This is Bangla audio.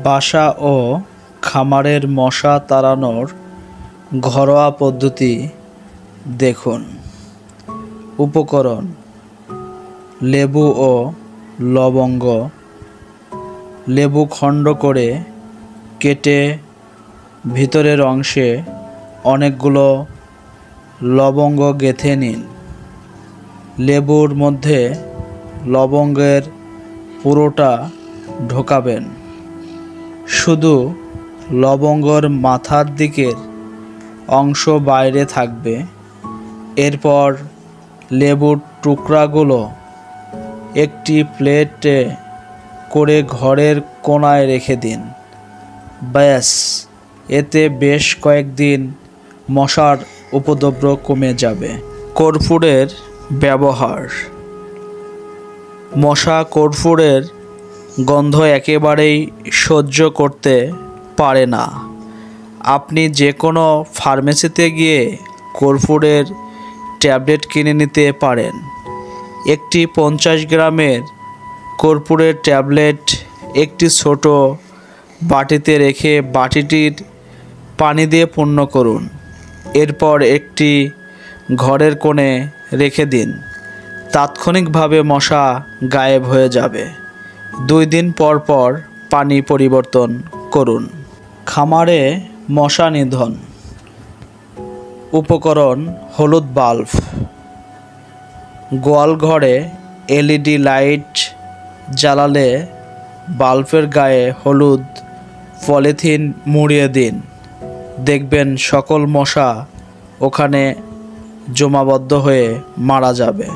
বাসা ও খামারের মশা তাড়ানোর ঘরোয়া পদ্ধতি দেখুন। উপকরণ: লেবু ও লবঙ্গ। লেবু খণ্ড করে কেটে ভিতরের অংশে অনেকগুলো লবঙ্গ গেঁথে নিন। লেবুর মধ্যে লবঙ্গের পুরোটা ঢোকাবেন, শুধু লবঙ্গর মাথার দিকের অংশ বাইরে থাকবে। এরপর লেবুর টুকরাগুলো একটি প্লেটে করে ঘরের কোণায় রেখে দিন। ব্যাস, এতে বেশ কয়েকদিন মশার উপদ্রব কমে যাবে। কর্পূরের ব্যবহার: মশা কর্পূরের গন্ধ একেবারেই সহ্য করতে পারে না। আপনি যে কোনো ফার্মেসিতে গিয়ে কর্পূরের ট্যাবলেট কিনে নিতে পারেন। একটি 50 গ্রামের কর্পূরের ট্যাবলেট একটি ছোট বাটিতে রেখে বাটিটির পানি দিয়ে পূর্ণ করুন। এরপর একটি ঘরের কোণে রেখে দিন। তাৎক্ষণিকভাবে মশা গায়েব হয়ে যাবে। 2 দিন পর পর পানি পরিবর্তন করুন। খামারে মশা নিধন উপকরণ: হলুদ বাল্ব। গোয়ালঘরে LED লাইট জ্বালালে বাল্বের গায়ে হলুদ পলিথিন মুড়িয়ে দিন। দেখবেন সকল মশা ওখানে জমাবদ্ধ হয়ে মারা যাবে।